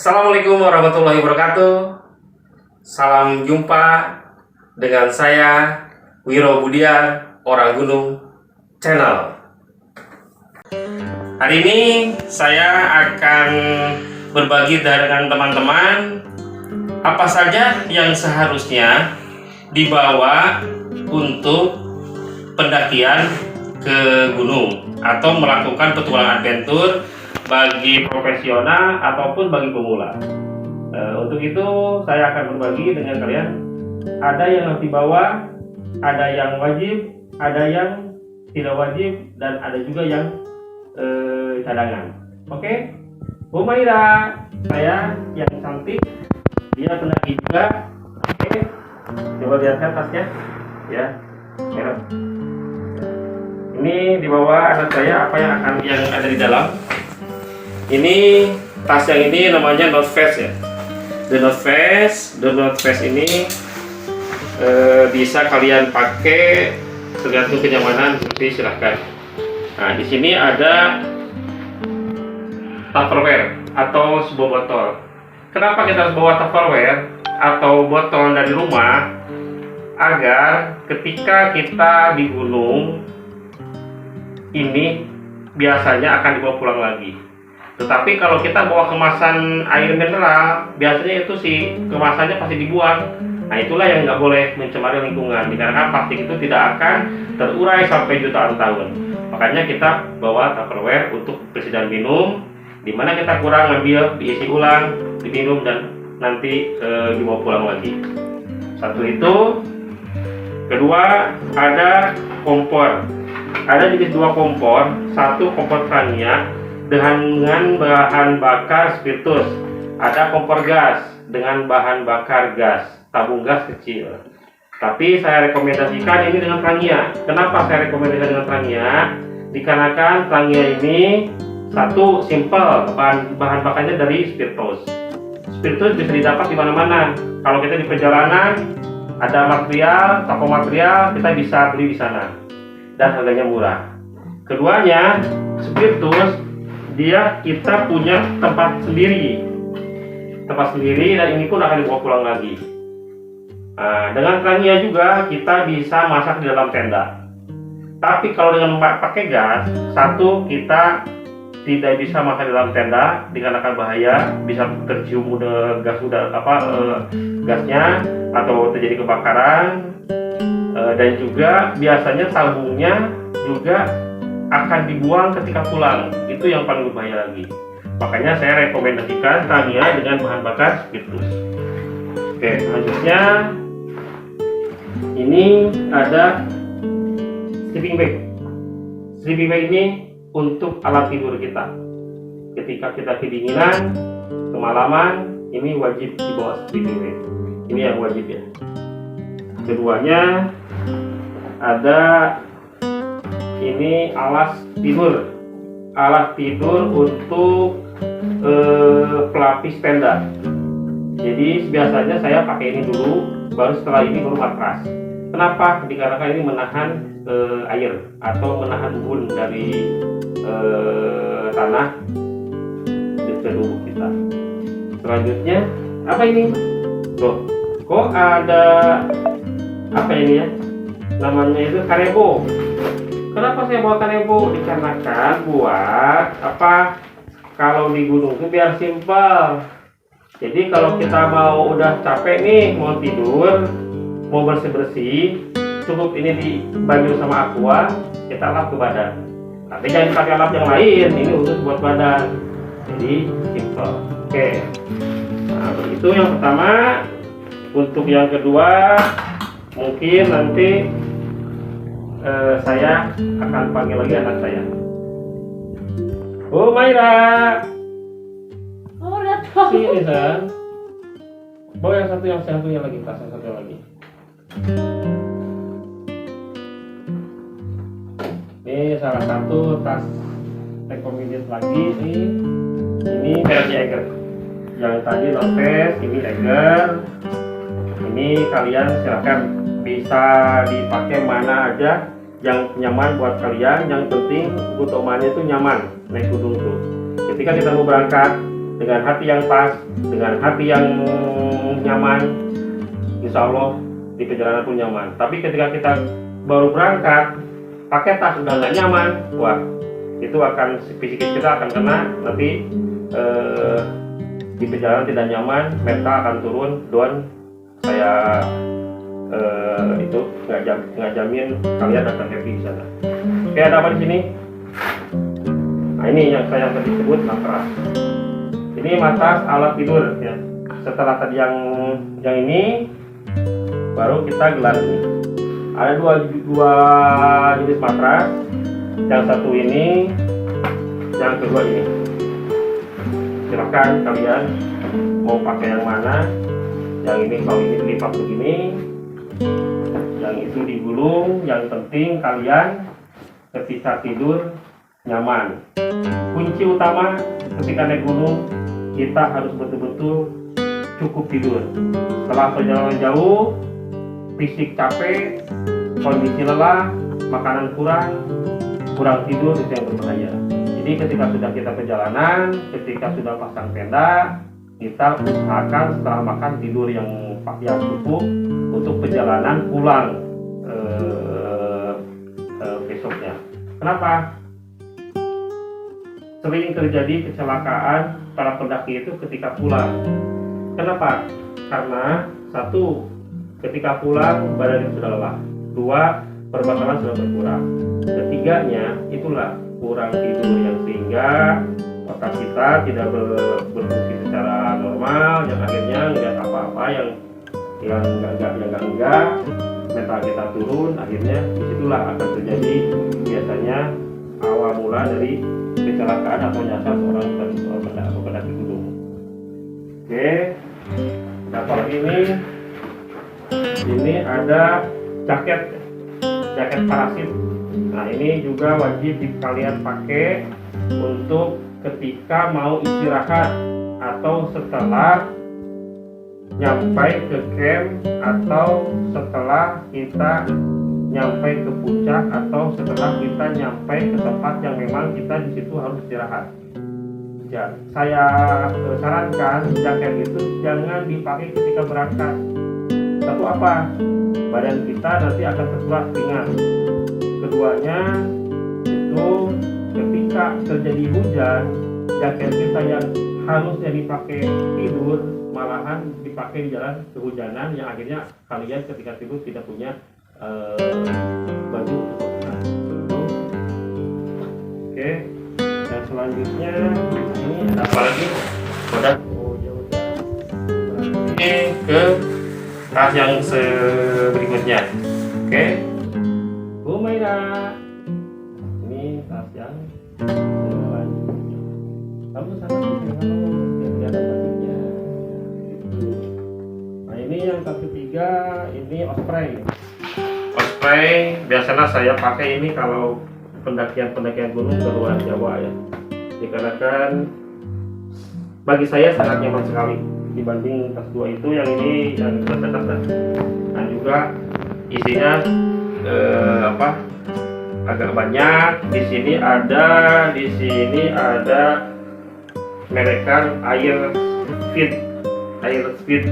Assalamualaikum warahmatullahi wabarakatuh. Salam jumpa dengan saya Wiro Budiar, Orang Gunung Channel. Hari ini saya akan berbagi dengan teman-teman apa saja yang seharusnya dibawa untuk pendakian ke gunung atau melakukan petualangan adventure bagi profesional ataupun bagi pemula. Untuk itu saya akan berbagi dengan kalian. Ada yang harus dibawa, ada yang wajib, ada yang tidak wajib, dan ada juga yang cadangan. Oke, Humaira, saya yang cantik, dia pendaki juga. Oke, coba lihatkan tasnya, ya. Ini dibawa anak saya, apa yang ada di dalam. Ini tas yang ini namanya North Face ya. The North Face ini bisa kalian pakai tergantung kenyamanan, seperti silahkan. Nah, di sini ada Tupperware atau sebuah botol. Kenapa kita harus bawa Tupperware atau botol dari rumah? Agar ketika kita di gunung ini biasanya akan dibawa pulang lagi. Tetapi kalau kita bawa kemasan air mineral, biasanya itu si kemasannya pasti dibuang. Nah, itulah yang nggak boleh mencemari lingkungan, dikarenakan plastik itu tidak akan terurai sampai jutaan tahun. Makanya kita bawa Tupperware untuk persediaan minum, dimana kita kurang ngambil, diisi ulang, diminum, dan nanti dibawa pulang lagi. Satu itu. Kedua, ada kompor. Ada jenis dua kompor, satu kompor Tamiya dengan bahan bakar spiritus, ada kompor gas dengan bahan bakar gas, tabung gas kecil. Tapi saya rekomendasikan ini dengan Tamiya. Kenapa saya rekomendasikan dengan Tamiya? Dikarenakan Tamiya ini satu simple, bahan bakarnya dari spiritus. Spiritus bisa didapat di mana-mana. Kalau kita di perjalanan ada material, toko material, kita bisa beli di sana dan harganya murah. Keduanya, spiritus dia kita punya tempat sendiri dan ini pun akan dibawa pulang lagi. Nah, dengan Tamiya juga kita bisa masak di dalam tenda. Tapi kalau dengan pakai gas, satu, kita tidak bisa masak di dalam tenda dikarenakan bahaya, bisa tercium gasnya atau terjadi kebakaran, dan juga biasanya tabungnya juga akan dibuang ketika pulang. Itu yang paling berbahaya lagi. Makanya saya rekomendasikan Tamiya dengan bahan bakar spiritus. Oke, selanjutnya ini ada sleeping bag. Sleeping bag ini untuk alat tidur kita. Ketika kita kedinginan, kemalaman, ini wajib dibawa sleeping bag. Ini yang wajib ya. Keduanya ada ini alas tidur untuk pelapis tenda. Jadi biasanya saya pakai ini dulu, baru setelah ini baru matras. Kenapa? Dikarenakan ini menahan air atau menahan embun dari tanah di tubuh kita. Selanjutnya apa ini? Loh, kok ada apa ini ya? Namanya itu kanebo. Kenapa saya bawa kanebo? Dikarenakan buat apa? Kalau di gunung itu biar simpel. Jadi kalau kita mau udah capek nih, mau tidur, mau bersih-bersih, cukup ini dibaju sama aqua, kita lap ke badan. Tapi jangan pakai lap yang lain, ini khusus buat badan. Jadi simpel. Oke. Nah, begitu yang pertama. Untuk yang kedua, mungkin nanti saya akan panggil lagi anak saya. Oh, Maira. Oh, datang. Sini, San. Bawa yang satunya lagi, tas yang satu lagi. Ini salah satu tas recommended lagi nih. Ini versi Eger. Yang tadi North Face, ini Eger. Ini kalian silakan bisa dipakai mana aja yang nyaman buat kalian. Yang penting utamanya itu nyaman naik gunung tuh. Ketika kita mau berangkat dengan hati yang pas, dengan hati yang nyaman, insya Allah di perjalanan pun nyaman. Tapi ketika kita baru berangkat pakai tas udah nggak nyaman, wah itu akan fisik kita akan kena, nanti di perjalanan tidak nyaman, mental akan turun, down. Saya itu nggak jamin kalian akan happy di sana. Oke, ada apa di sini? Nah, ini yang saya tadi sebut matras. Ini matras alat tidur ya. Setelah tadi yang ini, baru kita gelar ini. Ada dua jenis matras. Yang satu ini, yang kedua ini. Silahkan kalian mau pakai yang mana. Yang ini kalau ini dilipat begini, yang itu digulung. Yang penting kalian ketika tidur nyaman. Kunci utama ketika naik gunung, kita harus betul-betul cukup tidur. Setelah perjalanan jauh, fisik capek, kondisi lelah, makanan kurang tidur, itu yang berbahaya. Jadi ketika sudah kita perjalanan, ketika sudah pasang tenda, kita usahakan setelah makan tidur yang cukup untuk perjalanan pulang besoknya. Kenapa? Sering terjadi kecelakaan para pendaki itu ketika pulang. Kenapa? Karena satu, ketika pulang badan itu sudah lelah. Dua, perbekalan sudah berkurang. Ketiganya, itulah kurang tidur yang sehingga otak kita tidak berfungsi secara normal, yang akhirnya nggak apa-apa, yang enggak, mental kita turun, akhirnya disitulah akan terjadi biasanya awal mula dari kecelakaan atau nyasar seorang pendaki gunung. Oke, nah kalau ini ada jaket parasit. Nah ini juga wajib kalian pakai untuk ketika mau istirahat atau setelah nyampai ke camp, atau setelah kita nyampai ke puncak, atau setelah kita nyampai ke tempat yang memang kita di situ harus istirahat. Ya, saya sarankan jaket itu jangan dipakai ketika berangkat. Satu apa? Badan kita nanti akan terkuras ringan. Keduanya itu ketika terjadi hujan, jaket kita yang harusnya dipakai tidur malahan dipakai di jalan kehujanan, yang akhirnya kalian ketika tidur tidak punya baju untuk Oke, dan selanjutnya ini ada apa lagi? Ini ke tas yang berikutnya. Oke, Humaira, ini tas yang selanjutnya. Kamu sama yang ada bajunya. Nah ini yang ketiga, ini osprey. Osprey biasanya saya pakai ini kalau pendakian gunung ke luar Jawa ya. Dikarenakan bagi saya sangat nyaman sekali dibanding tas dua itu. Yang ini yang terdekat dan juga isinya agak banyak. Di sini ada merekan air speed.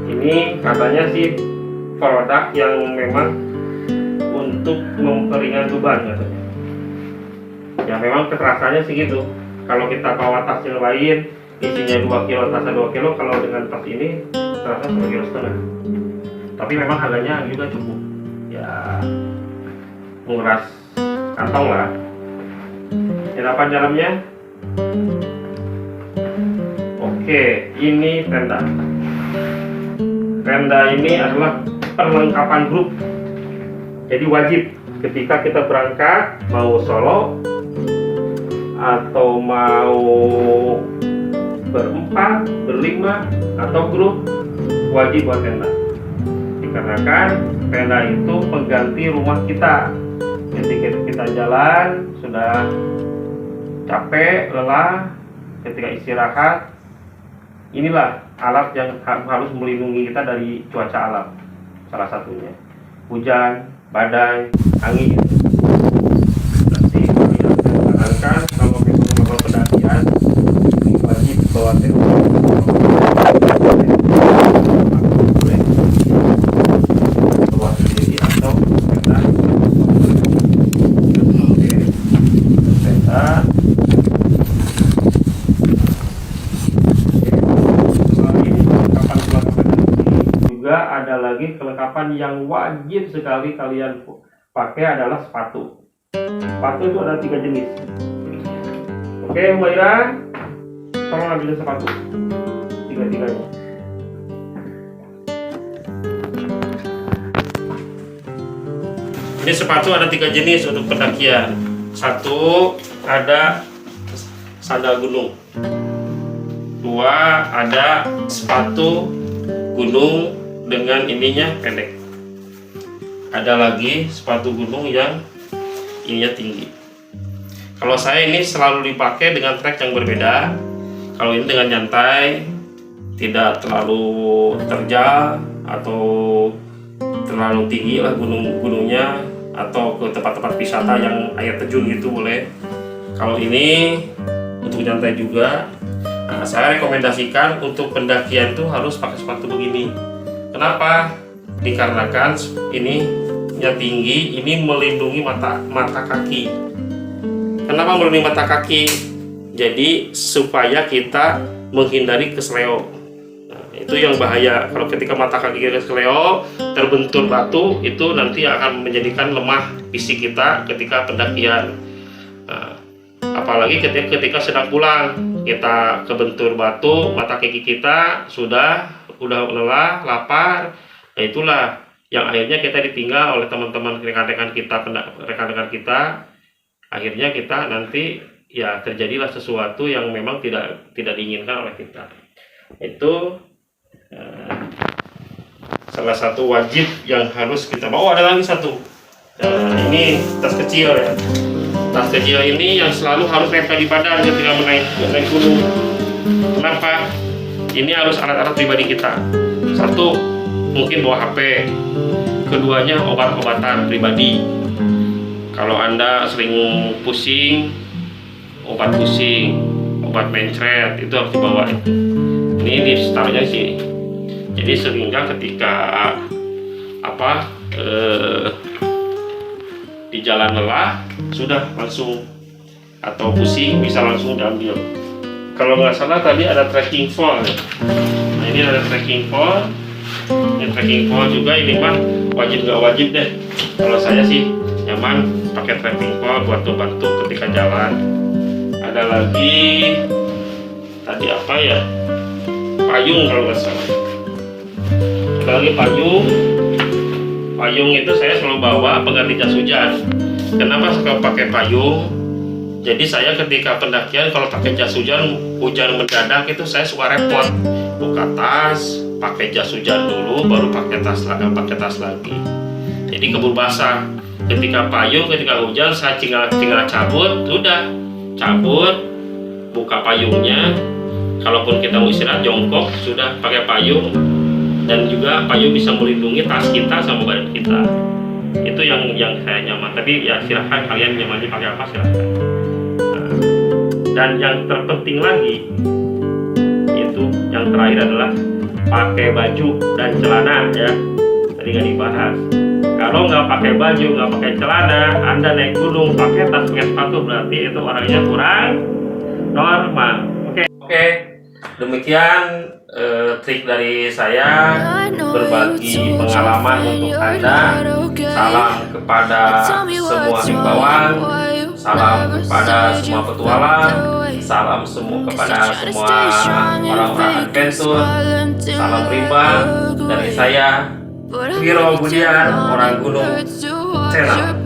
Ini katanya sih produk yang memang untuk memperingan beban katanya. Ya memang keterasannya segitu. Kalau kita bawa tas yang lain isinya 2 kilo, tasnya 2 kilo, kalau dengan tas ini terasa 1,5 kilo. Tapi memang harganya juga cukup. Ya menguras kantong lah. Apa dalamnya? Oke, ini tenda. Tenda ini adalah perlengkapan grup. Jadi wajib ketika kita berangkat, mau solo atau mau berempat, berlima, atau grup, wajib buat tenda. Dikarenakan tenda itu pengganti rumah kita. Ketika kita jalan sudah capek, lelah, ketika istirahat, inilah alat yang harus melindungi kita dari cuaca alam. Salah satunya hujan, badai, angin. Nanti kalian kalau misalnya pendakian wajib bawa tenda. dan yang wajib sekali kalian pakai adalah sepatu. Sepatu itu ada 3 jenis. Oke, Mbak Ira, tolong ambil sepatu. 3-tiganya. Ini sepatu ada 3 jenis untuk pendakian. Satu, ada sandal gunung. 2, ada sepatu gunung dengan ininya pendek. Ada lagi sepatu gunung yang ininya tinggi. Kalau saya ini selalu dipakai dengan trek yang berbeda. Kalau ini dengan nyantai, tidak terlalu terjal atau terlalu tinggi lah gunungnya, atau ke tempat-tempat wisata yang air terjun gitu boleh. Kalau ini untuk nyantai juga. Nah, saya rekomendasikan untuk pendakian tuh harus pakai sepatu begini. Kenapa? Dikarenakan ini tinggi, ini melindungi mata kaki. Kenapa melindungi mata kaki? Jadi supaya kita menghindari kesleo. Nah, itu yang bahaya. Kalau ketika mata kaki kita kesleo, terbentur batu, itu nanti akan menjadikan lemah fisik kita ketika pendakian. Nah, apalagi ketika sedang pulang, kita kebentur batu, mata kaki kita udah lelah, lapar. Nah, itulah yang akhirnya kita ditinggal oleh teman-teman rekan-rekan kita. Akhirnya kita nanti ya terjadilah sesuatu yang memang tidak diinginkan oleh kita. Itu salah satu wajib yang harus kita bawa. Ada lagi satu. Ini tas kecil ya. Tas kecil ini yang selalu harus nempel di badan ketika naik gunung. Kenapa? Ini harus alat-alat pribadi kita. Satu, mungkin bawa HP. Keduanya, obat-obatan pribadi. Kalau Anda sering pusing, obat pusing, obat mencret, itu harus dibawa. Ini ditaruhnya di sini. Jadi sehingga ketika di jalan lelah, sudah langsung, atau pusing bisa langsung diambil. Kalau nggak salah tadi ada trekking pole. Nah, ini ada trekking pole. Ini trekking pole juga, ini mah wajib nggak wajib deh. Kalau saya sih nyaman pakai trekking pole buat bantu ketika jalan. Ada lagi tadi apa ya? Payung kalau nggak salah. Ada lagi payung. Payung itu saya selalu bawa pengganti jas hujan. Kenapa suka pakai payung? Jadi saya ketika pendakian kalau pakai jas hujan mendadak itu saya suka repot. Buka tas, pakai jas hujan dulu, baru pakai tas lagi. Jadi keburu basah. Ketika hujan saya tinggal cabut, buka payungnya. Kalaupun kita mau istirahat jongkok, sudah pakai payung. Dan juga payung bisa melindungi tas kita sama badan kita. Itu yang saya nyaman. Tapi ya silahkan kalian nyamannya pakai apa, silahkan. Nah, dan yang terpenting lagi itu yang terakhir adalah pakai baju dan celana ya. Tadi nggak dibahas. Kalau nggak pakai baju, nggak pakai celana, Anda naik gunung pakai tas, pakai sepatu, berarti itu orangnya kurang normal. Oke. Demikian trik dari saya berbagi pengalaman untuk Anda. Salam kepada semua himbauan, salam kepada semua petualang, salam kepada semua orang-orang adventure, salam rimba dari saya, Wiro Budian, orang Gunung Selam.